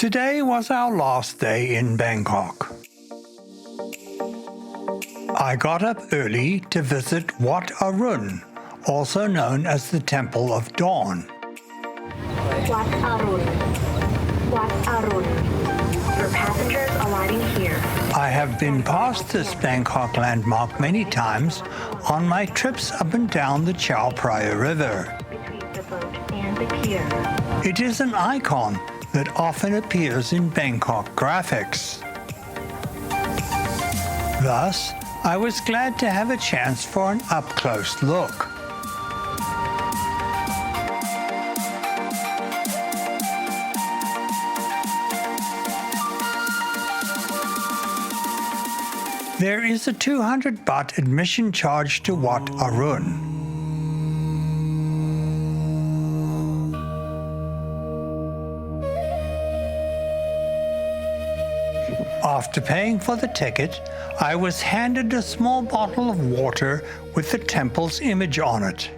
Today was our last day in Bangkok. I got up early to visit Wat Arun, also known as the Temple of Dawn. Wat Arun. Wat Arun. For passengers alighting here. I have been past this Bangkok landmark many times on my trips up and down the Chao Phraya River. Between the boat and the pier. It is an icon that often appears in Bangkok graphics. Thus, I was glad to have a chance for an up-close look. There is a 200 baht admission charge to Wat Arun. After paying for the ticket, I was handed a small bottle of water with the temple's image on it.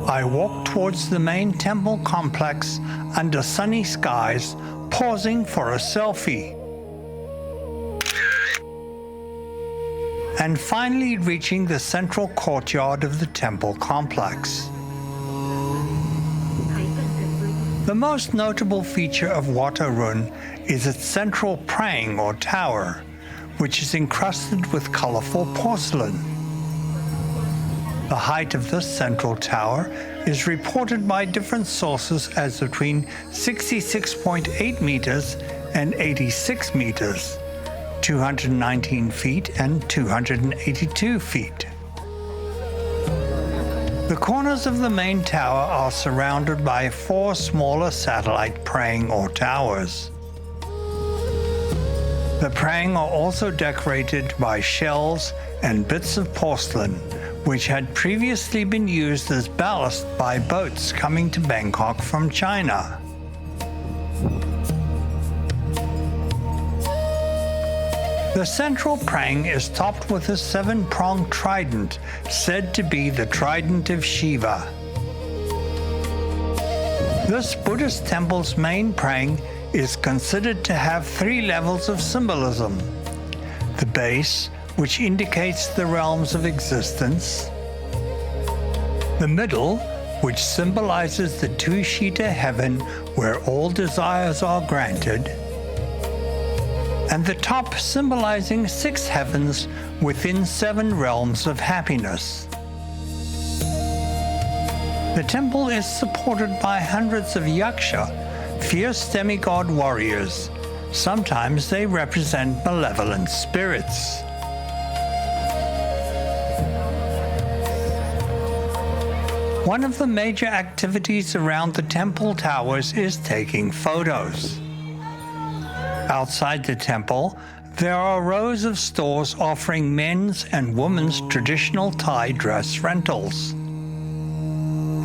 I walked towards the main temple complex under sunny skies, pausing for a selfie. And finally reaching the central courtyard of the temple complex. The most notable feature of Wat Arun is its central prang or tower, which is encrusted with colourful porcelain. The height of this central tower is reported by different sources as between 66.8 meters and 86 meters, 219 feet and 282 feet. The corners of the main tower are surrounded by 4 smaller satellite prang or towers. The prang are also decorated by shells and bits of porcelain, which had previously been used as ballast by boats coming to Bangkok from China. The central prang is topped with a 7-pronged trident, said to be the Trident of Shiva. This Buddhist temple's main prang is considered to have 3 levels of symbolism. The base, which indicates the realms of existence. The middle, which symbolizes the Tusita Heaven, where all desires are granted. And the top symbolizing 6 heavens within 7 realms of happiness. The temple is supported by hundreds of Yaksha, fierce demi-god warriors. Sometimes they represent malevolent spirits. One of the major activities around the temple towers is taking photos. Outside the temple, there are rows of stores offering men's and women's traditional Thai dress rentals,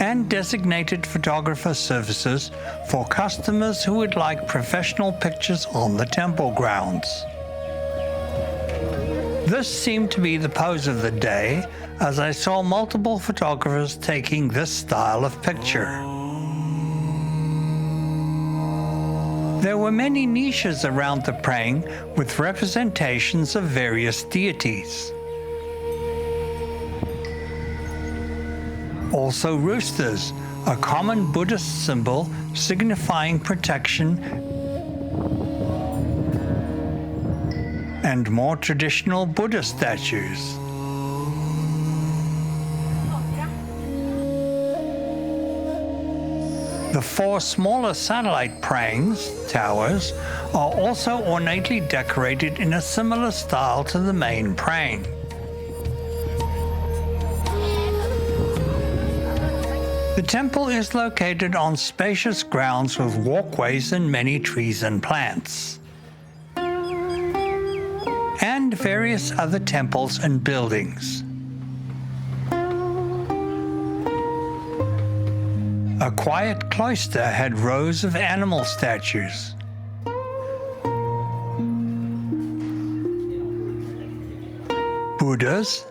and designated photographer services for customers who would like professional pictures on the temple grounds. This seemed to be the pose of the day, as I saw multiple photographers taking this style of picture. There were many niches around the prang with representations of various deities. Also roosters, a common Buddhist symbol signifying protection, and more traditional Buddha statues. The 4 smaller satellite prangs, towers, are also ornately decorated in a similar style to the main prang. The temple is located on spacious grounds with walkways and many trees and plants, and various other temples and buildings. A quiet cloister had rows of animal statues. Buddhas,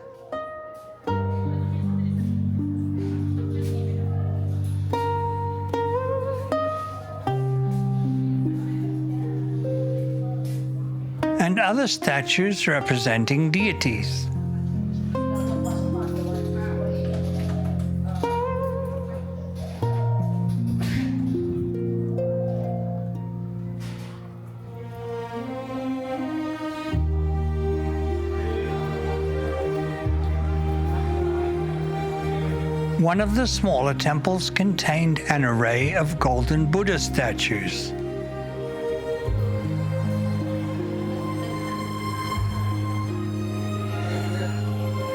and other statues representing deities. One of the smaller temples contained an array of golden Buddha statues.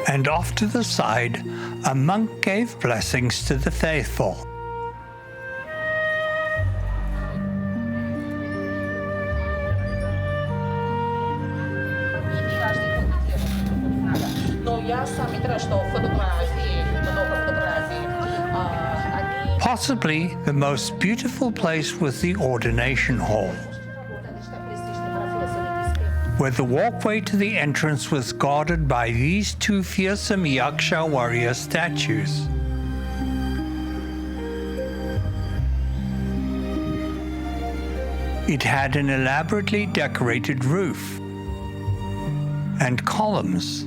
And off to the side, a monk gave blessings to the faithful. Possibly the most beautiful place was the Ordination Hall, where the walkway to the entrance was guarded by these two fearsome Yaksha warrior statues. It had an elaborately decorated roof and columns,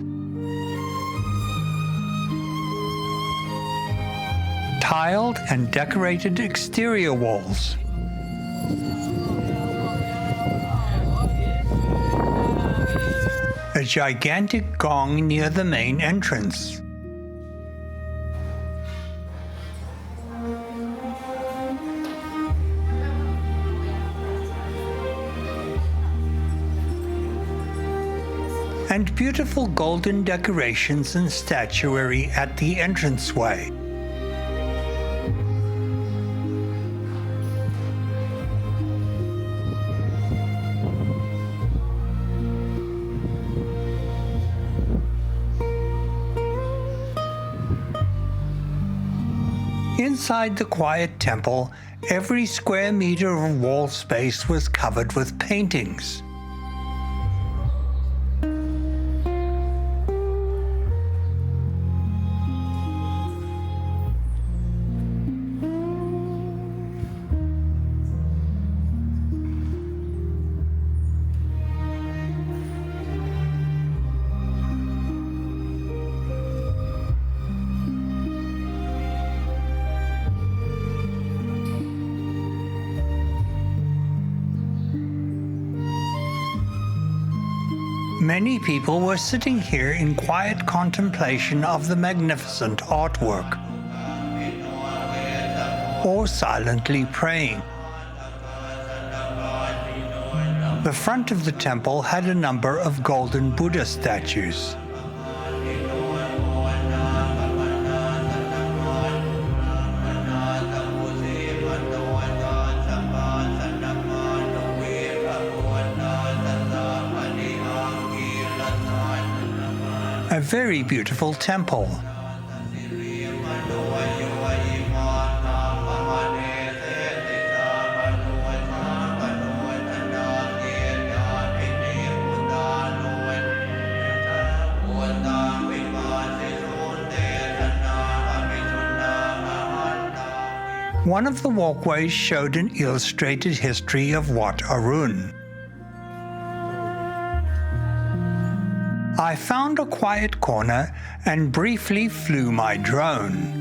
tiled and decorated exterior walls, a gigantic gong near the main entrance, and beautiful golden decorations and statuary at the entranceway. Inside the quiet temple, every square meter of wall space was covered with paintings. Many people were sitting here in quiet contemplation of the magnificent artwork, or silently praying. The front of the temple had a number of golden Buddha statues. A very beautiful temple. One of the walkways showed an illustrated history of Wat Arun. I found a quiet corner and briefly flew my drone.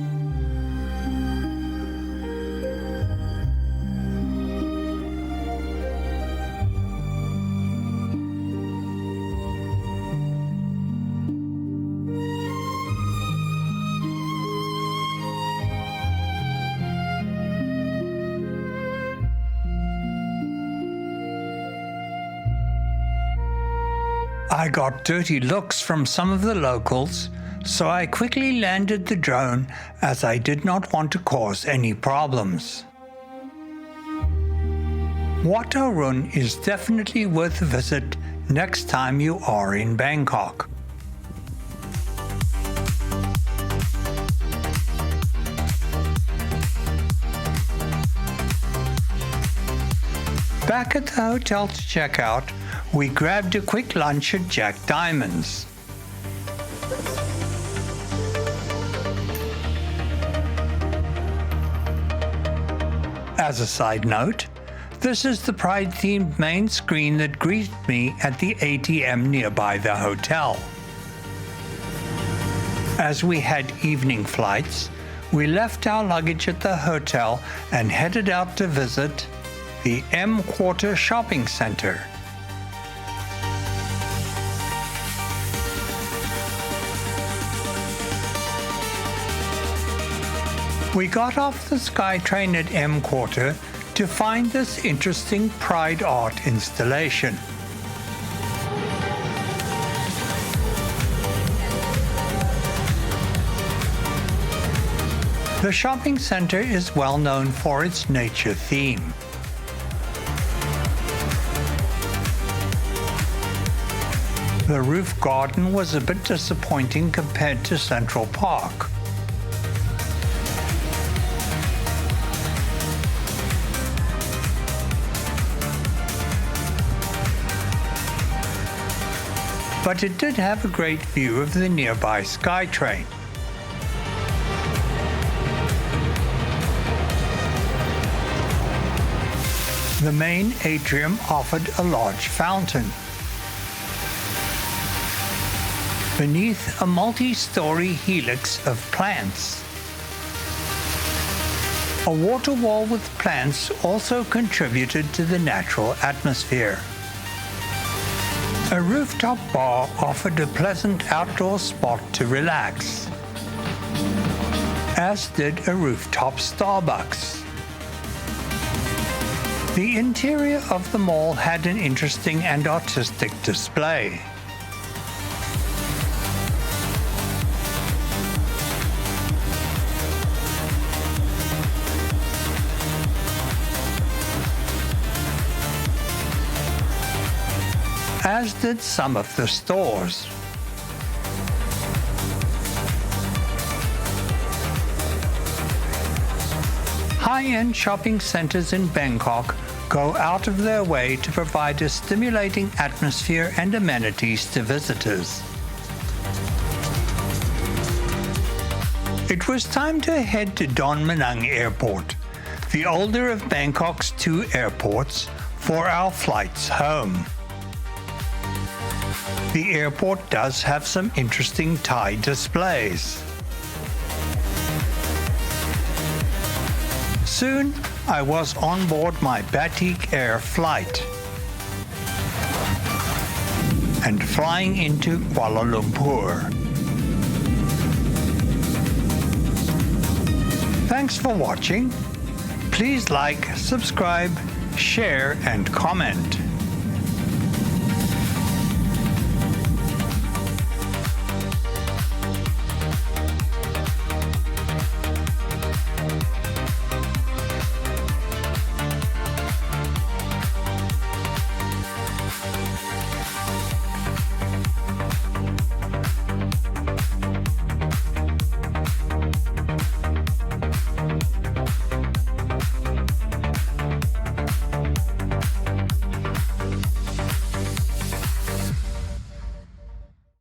I got dirty looks from some of the locals, so I quickly landed the drone as I did not want to cause any problems. Wat Arun is definitely worth a visit next time you are in Bangkok. Back at the hotel to check out, we grabbed a quick lunch at Jack Diamond's. As a side note, This is the Pride-themed main screen that greeted me at the ATM nearby the hotel. As we had evening flights, we left our luggage at the hotel and headed out to visit the M Quarter Shopping Center. We got off the SkyTrain at M Quarter to find this interesting Pride art installation. The shopping center is well known for its nature theme. The roof garden was a bit disappointing compared to Central Park. But it did have a great view of the nearby SkyTrain. The main atrium offered a large fountain. Beneath a multi-story helix of plants. A water wall with plants also contributed to the natural atmosphere. A rooftop bar offered a pleasant outdoor spot to relax, as did a rooftop Starbucks. The interior of the mall had an interesting and artistic display. As did some of the stores. High-end shopping centers in Bangkok go out of their way to provide a stimulating atmosphere and amenities to visitors. It was time to head to Menung Airport, the older of Bangkok's two airports, for our flights home. The airport does have some interesting Thai displays. Soon, I was on board my Batik Air flight and flying into Kuala Lumpur. Thanks for watching. Please like, subscribe, share, and comment.